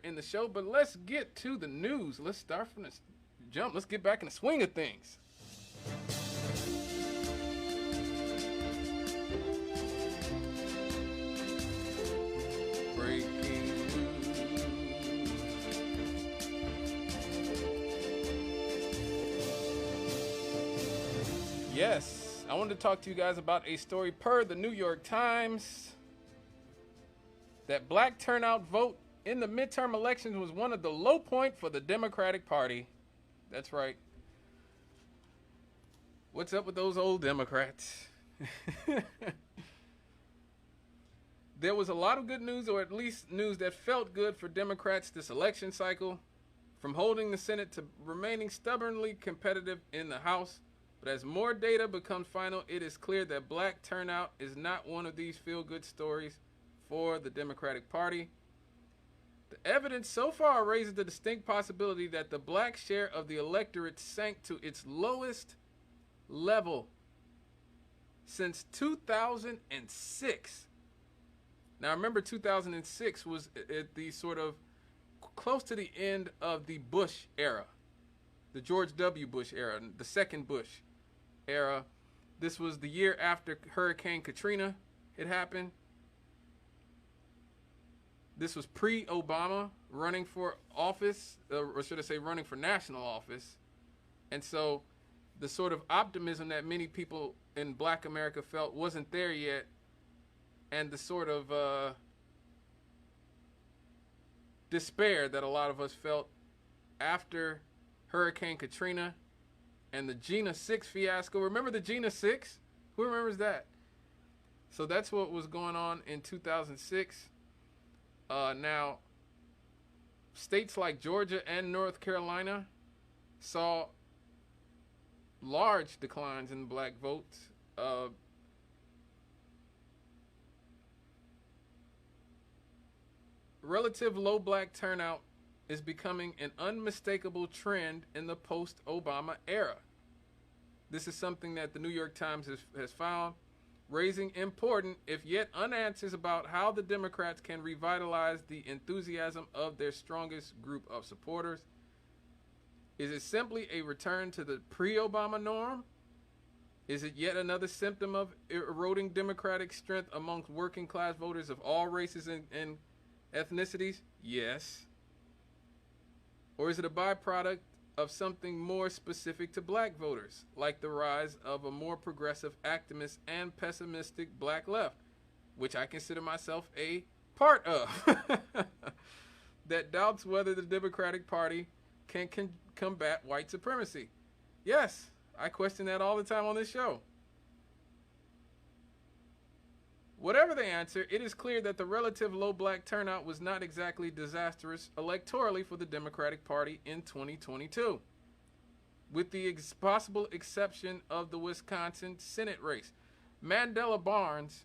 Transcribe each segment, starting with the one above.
in the show, but let's get to the news. Let's start from the jump. Let's get back in the swing of things. Breaking news. Yes, I wanted to talk to you guys about a story per the New York Times that black turnout vote in the midterm elections was one of the low point for the Democratic Party. That's right. What's up with those old Democrats? There was a lot of good news, or at least news that felt good for Democrats this election cycle, from holding the Senate to remaining stubbornly competitive in the House. But as more data becomes final, it is clear that black turnout is not one of these feel-good stories for the Democratic Party. The evidence so far raises the distinct possibility that the black share of the electorate sank to its lowest level since 2006. Now remember, 2006 was at the sort of close to the end of the Bush era, the George W. Bush era, the second Bush era. This was the year after Hurricane Katrina had happened. This was pre-Obama running for office, or should I say running for national office. And so the sort of optimism that many people in black America felt wasn't there yet. And the sort of despair that a lot of us felt after Hurricane Katrina and the Gina 6 fiasco. Remember the Gina 6? Who remembers that? So that's what was going on in 2006. Now, states like Georgia and North Carolina saw large declines in black votes. Relative low black turnout is becoming an unmistakable trend in the post-Obama era. This is something that the New York Times has found, raising important, if yet unanswers, about how the Democrats can revitalize the enthusiasm of their strongest group of supporters. Is it simply a return to the pre-Obama norm? Is it yet another symptom of eroding Democratic strength amongst working class voters of all races and ethnicities? Yes. Or is it a byproduct of something more specific to black voters, like the rise of a more progressive, activist, and pessimistic black left, which I consider myself a part of, that doubts whether the Democratic Party can combat white supremacy? Yes, I question that all the time on this show. Whatever the answer, it is clear that the relative low black turnout was not exactly disastrous electorally for the Democratic Party in 2022, with the possible exception of the Wisconsin Senate race. Mandela Barnes,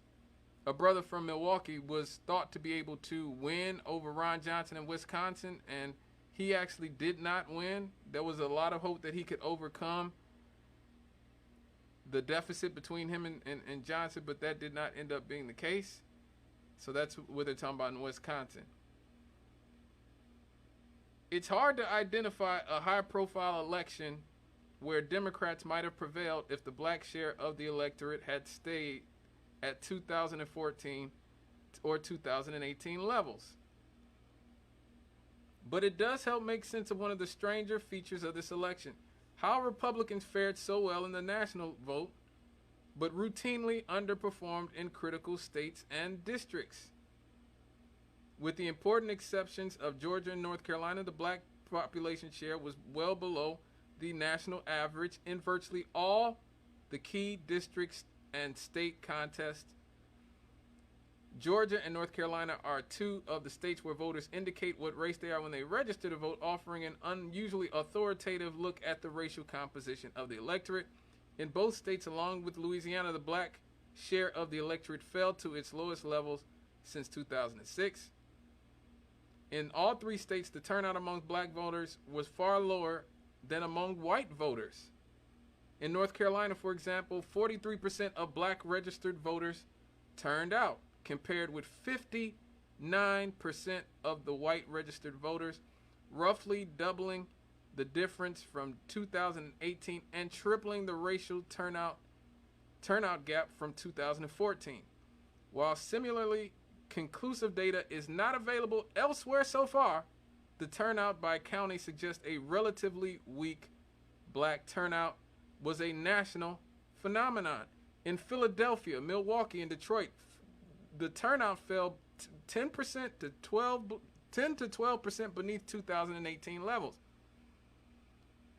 a brother from Milwaukee, was thought to be able to win over Ron Johnson in Wisconsin, and he actually did not win. There was a lot of hope that he could overcome the deficit between him and Johnson, but that did not end up being the case. So that's what they're talking about in Wisconsin. It's hard to identify a high-profile election where Democrats might have prevailed if the black share of the electorate had stayed at 2014 or 2018 levels. But it does help make sense of one of the stranger features of this election: how Republicans fared so well in the national vote, but routinely underperformed in critical states and districts. With the important exceptions of Georgia and North Carolina, the black population share was well below the national average in virtually all the key districts and state contests. Georgia and North Carolina are two of the states where voters indicate what race they are when they register to vote, offering an unusually authoritative look at the racial composition of the electorate. In both states, along with Louisiana, the black share of the electorate fell to its lowest levels since 2006. In all three states, the turnout among black voters was far lower than among white voters. In North Carolina, for example, 43% of black registered voters turned out, compared with 59% of the white registered voters, roughly doubling the difference from 2018 and tripling the racial turnout gap from 2014. While similarly conclusive data is not available elsewhere so far, the turnout by county suggests a relatively weak black turnout was a national phenomenon. In Philadelphia, Milwaukee, and Detroit, the turnout fell 10 to 12% beneath 2018 levels.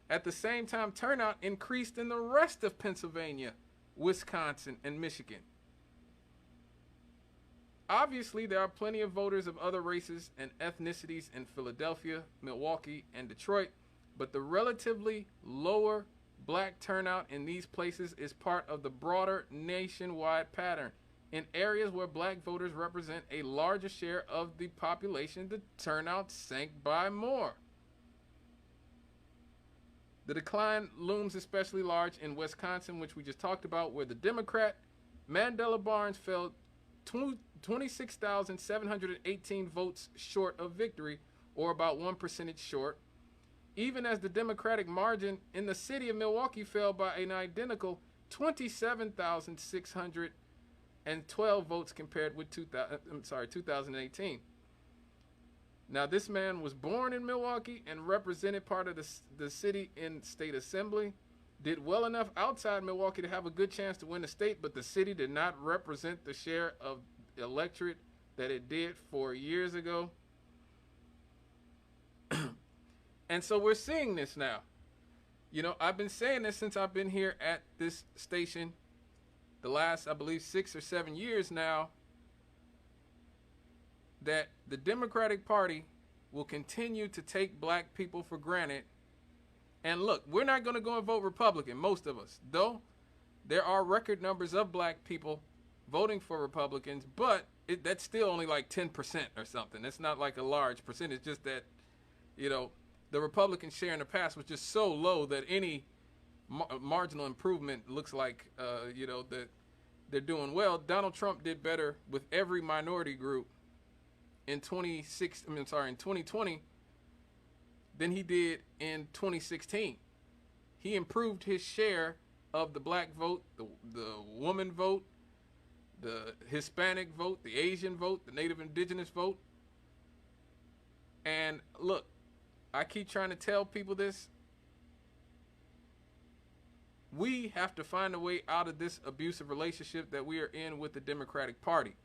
At the same time, turnout increased in the rest of Pennsylvania, Wisconsin, and Michigan. Obviously, there are plenty of voters of other races and ethnicities in Philadelphia, Milwaukee, and Detroit, but the relatively lower black turnout in these places is part of the broader nationwide pattern. In areas where black voters represent a larger share of the population, the turnout sank by more. The decline looms especially large in Wisconsin, which we just talked about, where the Democrat Mandela Barnes fell 26,718 votes short of victory, or about 1% short, even as the Democratic margin in the city of Milwaukee fell by an identical 27,612 votes compared with 2018. Now, this man was born in Milwaukee and represented part of the city in state assembly, did well enough outside Milwaukee to have a good chance to win the state, but the city did not represent the share of electorate that it did 4 years ago. And so we're seeing this now. You know, I've been saying this since I've been here at this station the last, I believe, 6 or 7 years now, that the Democratic Party will continue to take black people for granted. And look, we're not going to go and vote Republican, most of us, though there are record numbers of black people voting for Republicans, but that's still only like 10% or something. It's not like a large percentage, just that, you know, the Republican share in the past was just so low that any marginal improvement looks like, you know, that they're doing well. Donald Trump did better with every minority group in 2020 than he did in 2016. He improved his share of the black vote, the woman vote, the Hispanic vote, the Asian vote, the Native Indigenous vote. And look, I keep trying to tell people this. We have to find a way out of this abusive relationship that we are in with the Democratic Party.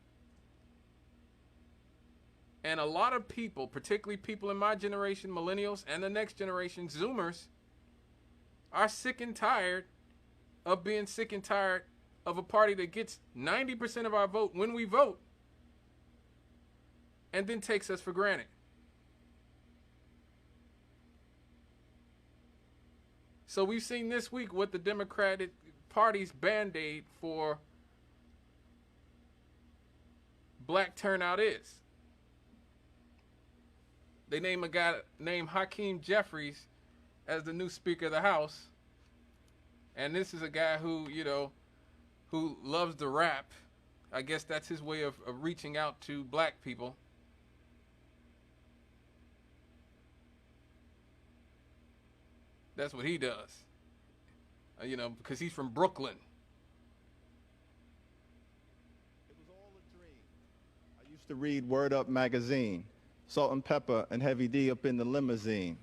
And a lot of people, particularly people in my generation, millennials, and the next generation, Zoomers, are sick and tired of being sick and tired of a party that gets 90% of our vote when we vote and then takes us for granted. So we've seen this week what the Democratic Party's band-aid for black turnout is. They name a guy named Hakeem Jeffries as the new Speaker of the House. And this is a guy who, you know, who loves to rap. I guess that's his way of reaching out to black people. That's what he does. You know, because he's from Brooklyn. It was all a dream. I used to read Word Up magazine, Salt and Pepper and Heavy D up in the limousine,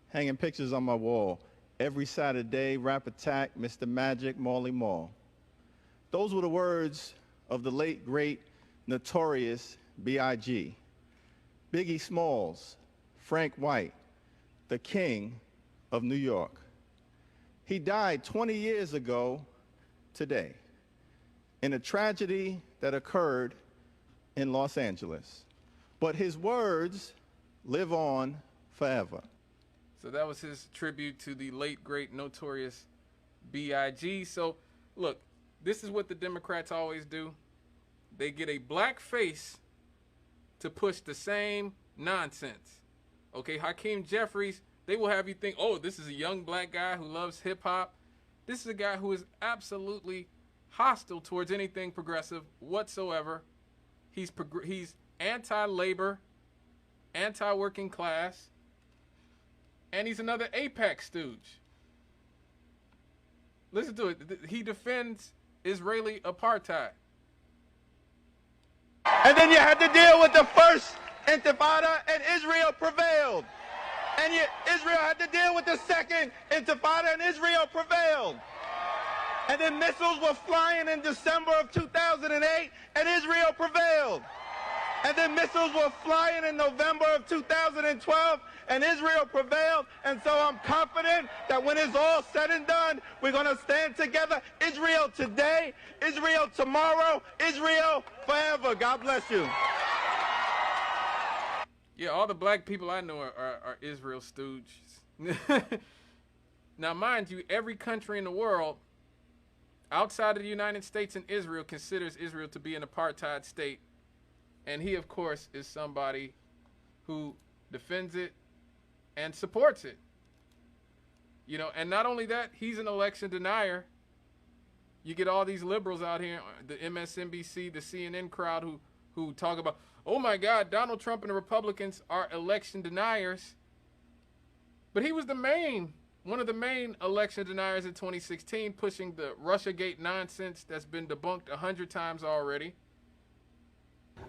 hanging pictures on my wall. Every Saturday, Rap Attack, Mr. Magic, Marley Marl. Those were the words of the late, great, notorious B.I.G. Biggie Smalls, Frank White, the king of New York. He died 20 years ago today in a tragedy that occurred in Los Angeles. But his words live on forever. So that was his tribute to the late, great, notorious B.I.G. So, look, this is what the Democrats always do. They get a black face to push the same nonsense. Okay, Hakeem Jeffries, they will have you think, oh, this is a young black guy who loves hip-hop. This is a guy who is absolutely hostile towards anything progressive whatsoever. He's anti-labor, anti-working class, and he's another AIPAC stooge. Listen to it. He defends Israeli apartheid. And then you had to deal with the first intifada, and Israel prevailed. And Israel had to deal with the second intifada, and Israel prevailed. And then missiles were flying in December of 2008, and Israel prevailed. And then missiles were flying in November of 2012, and Israel prevailed. And so I'm confident that when it's all said and done, we're going to stand together. Israel today, Israel tomorrow, Israel forever. God bless you. Yeah, all the black people I know are Israel stooges. Now, mind you, every country in the world outside of the United States and Israel considers Israel to be an apartheid state. And he, of course, is somebody who defends it and supports it. You know, and not only that, he's an election denier. You get all these liberals out here, the MSNBC, the CNN crowd who talk about, oh my God, Donald Trump and the Republicans are election deniers. But he was one of the main election deniers in 2016, pushing the Russiagate nonsense that's been debunked 100 times already.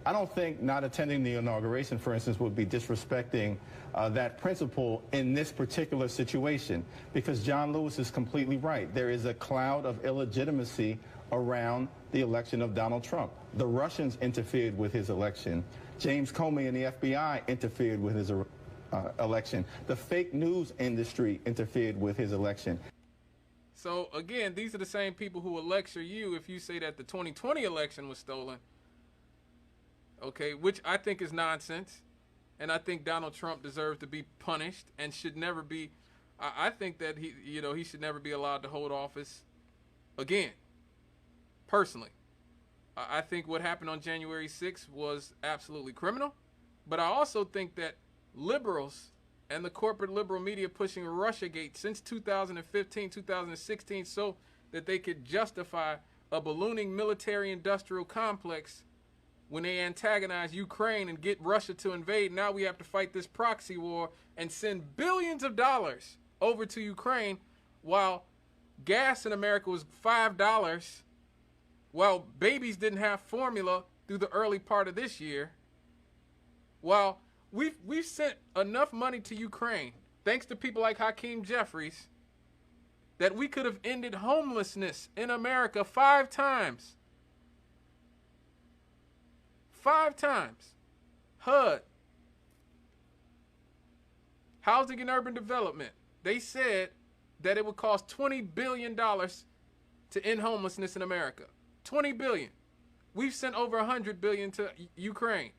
I don't think not attending the inauguration, for instance, would be disrespecting that principle in this particular situation, because John Lewis is completely right. There is a cloud of illegitimacy around the election of Donald Trump. The Russians interfered with his election. James Comey and the FBI interfered with his election. The fake news industry interfered with his election. So, again, these are the same people who will lecture you if you say that the 2020 election was stolen. Okay, which I think is nonsense. And I think Donald Trump deserves to be punished and should never be. I think that he should never be allowed to hold office again. Personally, I think what happened on January 6th was absolutely criminal. But I also think that liberals and the corporate liberal media pushing Russiagate since 2015, 2016, so that they could justify a ballooning military-industrial complex when they antagonize Ukraine and get Russia to invade. Now we have to fight this proxy war and send billions of dollars over to Ukraine while gas in America was $5, while babies didn't have formula through the early part of this year, while we've sent enough money to Ukraine, thanks to people like Hakeem Jeffries, that we could have ended homelessness in America 5 times. 5 times. HUD, Housing and Urban Development, they said that it would cost $20 billion to end homelessness in America. $20 billion. We've sent over $100 billion to Ukraine.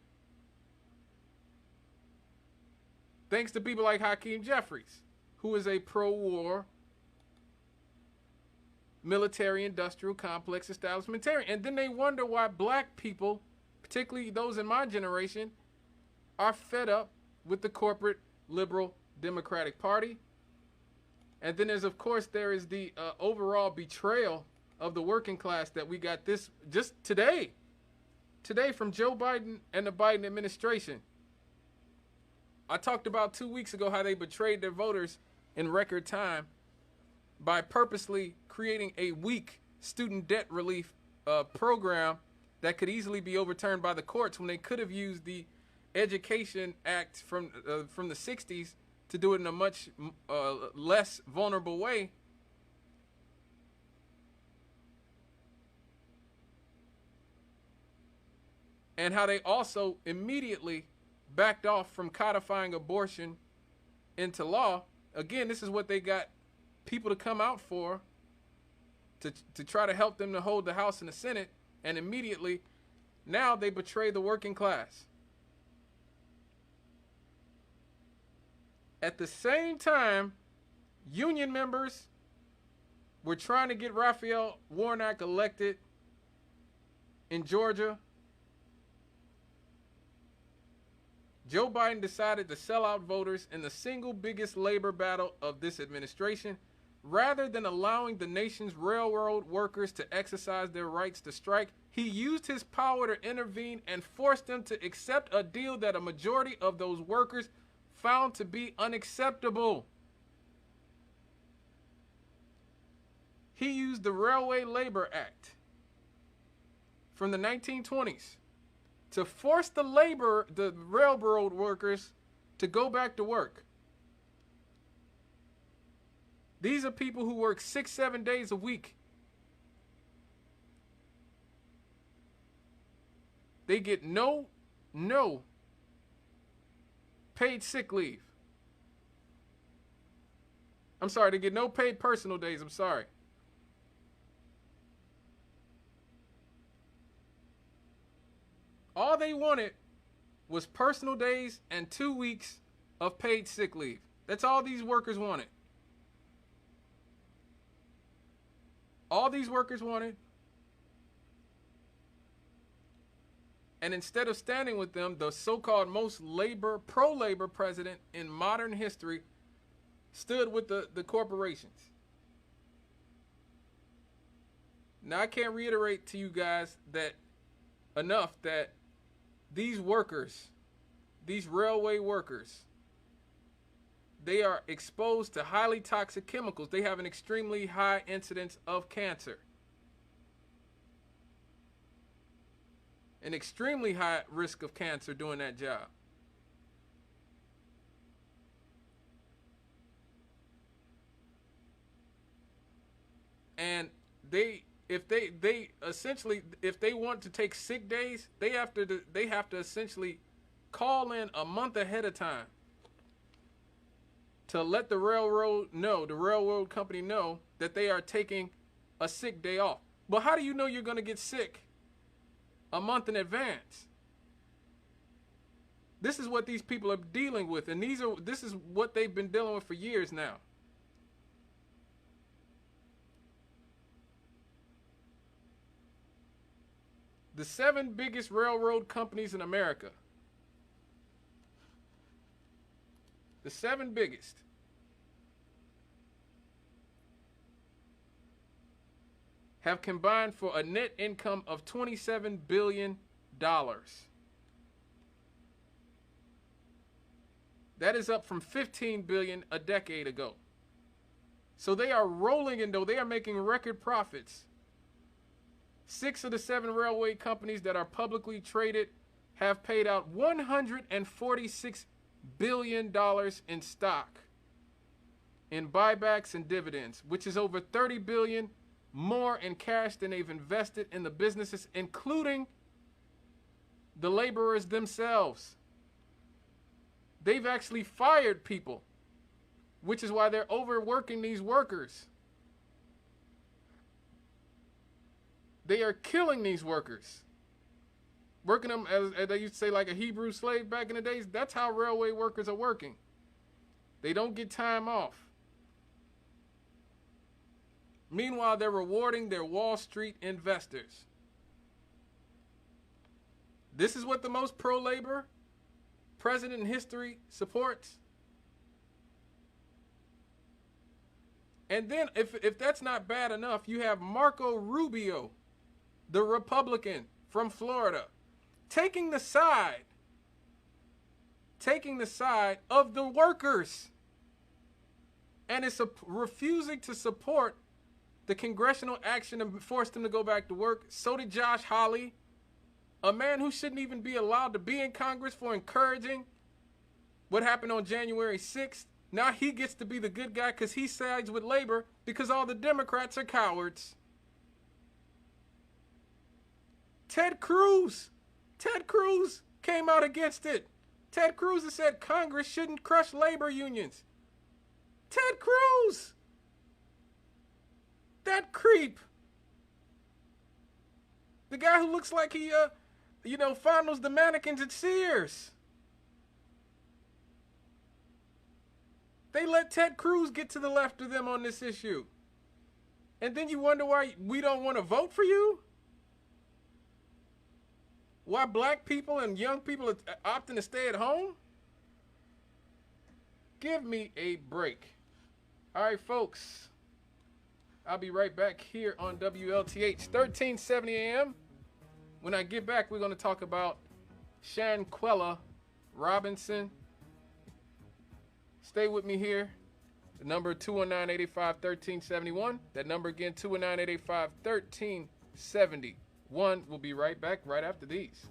Thanks to people like Hakeem Jeffries, who is a pro-war military-industrial complex establishmentarian. And then they wonder why black people, particularly those in my generation, are fed up with the corporate liberal Democratic Party. And then there is the overall betrayal of the working class that we got this just today from Joe Biden and the Biden administration. I talked about 2 weeks ago how they betrayed their voters in record time by purposely creating a weak student debt relief program that could easily be overturned by the courts when they could have used the Education Act from the 60s to do it in a much less vulnerable way. And how they also immediately backed off from codifying abortion into law. Again, this is what they got people to come out for, to try to help them to hold the House and the Senate. And immediately, now they betray the working class. At the same time, union members were trying to get Raphael Warnock elected in Georgia. Joe Biden decided to sell out voters in the single biggest labor battle of this administration. Rather than allowing the nation's railroad workers to exercise their rights to strike, He used his power to intervene and forced them to accept a deal that a majority of those workers found to be unacceptable. He used the Railway Labor Act from the 1920s to force the railroad workers to go back to work. These are people who work 6-7 days a week. They get no paid sick leave. I'm sorry, they get no paid personal days. I'm sorry. All they wanted was personal days and 2 weeks of paid sick leave. That's all these workers wanted. All these workers wanted. And instead of standing with them, the so-called most pro-labor president in modern history stood with the corporations. Now, I can't reiterate to you guys that enough that these workers, these railway workers, they are exposed to highly toxic chemicals. They have an extremely high incidence of cancer. An extremely high risk of cancer doing that job. And if they want to take sick days, they have to essentially call in a month ahead of time to let the railroad company know that they are taking a sick day off. But how do you know you're going to get sick a month in advance? This is what these people are dealing with, and this is what they've been dealing with for years now. The 7 biggest railroad companies in America. The 7 biggest. Have combined for a net income of $27 billion. That is up from $15 billion a decade ago. So they are rolling in dough. They are making record profits. 6 of the 7 railway companies that are publicly traded have paid out $146 billion in stock, in buybacks and dividends, which is over $30 billion more in cash than they've invested in the businesses, including the laborers themselves. They've actually fired people, which is why they're overworking these workers. They are killing these workers. Working them, as they used to say, like a Hebrew slave back in the days. That's how railway workers are working. They don't get time off. Meanwhile, they're rewarding their Wall Street investors. This is what the most pro-labor president in history supports. And then, if that's not bad enough, you have Marco Rubio, the Republican from Florida, taking the side of the workers, and is refusing to support the congressional action to force them to go back to work. So did Josh Hawley, a man who shouldn't even be allowed to be in Congress for encouraging what happened on January 6th. Now he gets to be the good guy because he sides with labor because all the Democrats are cowards. Ted Cruz came out against it. Ted Cruz has said Congress shouldn't crush labor unions. Ted Cruz! That creep. The guy who looks like he, fondles the mannequins at Sears. They let Ted Cruz get to the left of them on this issue. And then you wonder why we don't want to vote for you? Why black people and young people are opting to stay at home? Give me a break. All right, folks. I'll be right back here on WLTH 1370 AM. When I get back, we're going to talk about Shanquella Robinson. Stay with me here. The number 219-885-1371. That number again, 219-885-1371. We'll be right back right after these.